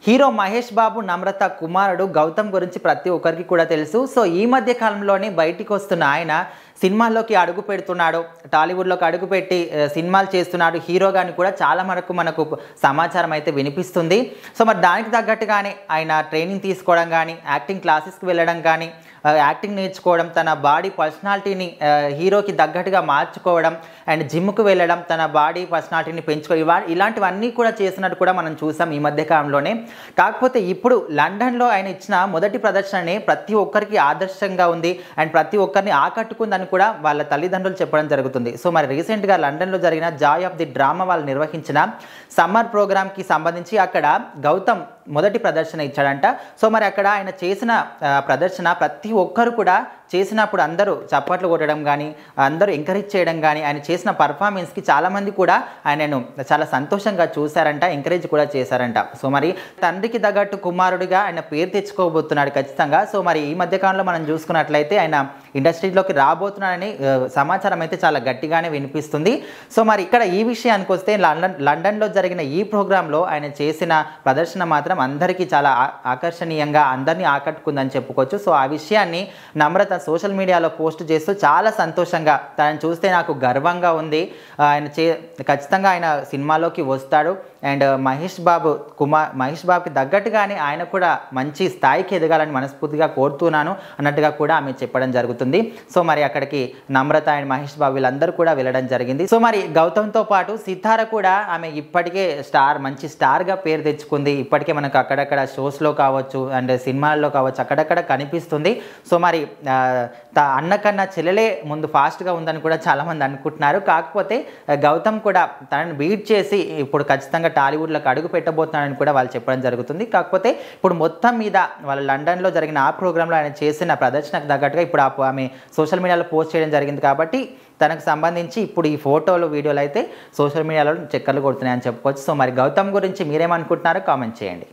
Hero Mahesh Babu నమ్రత కుమారుడు గౌతమ్ గురించి ప్రతి ఒక్కరికి కూడా తెలుసు. సో ఈ మధ్య కాలంలోనే బయటికి వస్తున్న ఆయన సినిమాల్లోకి అడుగు పెడుతున్నాడు, టాలీవుడ్లోకి అడుగుపెట్టి సినిమాలు చేస్తున్నాడు హీరోగాని కూడా చాలా మనకు సమాచారం అయితే వినిపిస్తుంది. సో మరి దానికి తగ్గట్టుగానే ఆయన ట్రైనింగ్ తీసుకోవడం కానీ, యాక్టింగ్ క్లాసెస్కి వెళ్ళడం కానీ, యాక్టింగ్ నేర్చుకోవడం, తన బాడీ పర్సనాలిటీని హీరోకి తగ్గట్టుగా మార్చుకోవడం అండ్ జిమ్కు వెళ్ళడం, తన బాడీ పర్సనాలిటీని పెంచుకోవడం, ఇలాంటివన్నీ కూడా చేసినట్టు కూడా మనం చూసాం ఈ మధ్య కాలంలోనే. కాకపోతే ఇప్పుడు లండన్లో ఆయన ఇచ్చిన మొదటి ప్రదర్శననే ప్రతి ఒక్కరికి ఆదర్శంగా ఉంది అండ్ ప్రతి ఒక్కరిని ఆకట్టుకుందని కూడా వాళ్ళ తల్లిదండ్రులు చెప్పడం జరుగుతుంది. సో మరి రీసెంట్గా లండన్లో జరిగిన జాయ్ ఆఫ్ ది డ్రామా వాళ్ళు నిర్వహించిన సమ్మర్ ప్రోగ్రామ్కి సంబంధించి అక్కడ గౌతమ్ మొదటి ప్రదర్శన ఇచ్చాడంట. సో మరి అక్కడ ఆయన చేసిన ప్రదర్శన ప్రతి ఒక్కరు కూడా చేసినప్పుడు అందరూ చప్పట్లు కొట్టడం కానీ, అందరూ ఎంకరేజ్ చేయడం కానీ, ఆయన చేసిన పర్ఫార్మెన్స్కి చాలామంది కూడా ఆయనను చాలా సంతోషంగా చూశారంట, ఎంకరేజ్ కూడా చేశారంట. సో మరి తండ్రికి తగ్గట్టు కుమారుడిగా ఆయన పేరు తెచ్చుకోబోతున్నాడు ఖచ్చితంగా. సో మరి ఈ మధ్యకాలంలో మనం చూసుకున్నట్లయితే ఆయన ఇండస్ట్రీలోకి రాబోతున్నాడని సమాచారం అయితే చాలా గట్టిగానే వినిపిస్తుంది. సో మరి ఇక్కడ ఈ విషయానికి వస్తే లండన్లో జరిగిన ఈ ప్రోగ్రాంలో ఆయన చేసిన ప్రదర్శన మాత్రం అందరికీ చాలా ఆకర్షణీయంగా అందరినీ ఆకట్టుకుందని చెప్పుకోవచ్చు. సో ఆ విషయాన్ని నమ్రత సోషల్ మీడియాలో పోస్ట్ చేస్తూ చాలా సంతోషంగా, తనని చూస్తే నాకు గర్వంగా ఉంది, ఆయన ఖచ్చితంగా ఆయన సినిమాలోకి వస్తాడు అండ్ మహేష్ బాబుకి తగ్గట్టుగానే ఆయన కూడా మంచి స్థాయికి ఎదగాలని మనస్ఫూర్తిగా కోరుతున్నాను అన్నట్టుగా కూడా ఆమె చెప్పడం జరుగుతుంది. సో మరి అక్కడికి నమ్రత అండ్ మహేష్ బాబు వీళ్ళందరూ కూడా వెళ్ళడం జరిగింది. సో మరి గౌతమ్తో పాటు సితార కూడా ఆమె ఇప్పటికే మంచి స్టార్గా పేరు తెచ్చుకుంది. ఇప్పటికే మనకు అక్కడక్కడ షోస్లో కావచ్చు అండ్ సినిమాల్లో కావచ్చు అక్కడక్కడ కనిపిస్తుంది. సో మరి అన్న కన్నా చెల్లెలే ముందు ఫాస్ట్గా ఉందని కూడా చాలామంది అనుకుంటున్నారు. కాకపోతే గౌతమ్ కూడా తనని బీట్ చేసి ఇప్పుడు ఖచ్చితంగా టాలీవుడ్లోకి అడుగు పెట్టబోతున్నాడని కూడా వాళ్ళు చెప్పడం జరుగుతుంది. కాకపోతే ఇప్పుడు మొత్తం మీద వాళ్ళ లండన్లో జరిగిన ఆ ప్రోగ్రాంలో ఆయన చేసిన ప్రదర్శనకు తగ్గట్టుగా ఇప్పుడు ఆమె సోషల్ మీడియాలో పోస్ట్ చేయడం జరిగింది. కాబట్టి తనకు సంబంధించి ఇప్పుడు ఈ ఫోటోలు, వీడియోలు అయితే సోషల్ మీడియాలో చక్కర్లు కొడుతున్నాయని చెప్పుకోవచ్చు. సో మరి గౌతమ్ గురించి మీరేమనుకుంటున్నారో కామెంట్ చేయండి.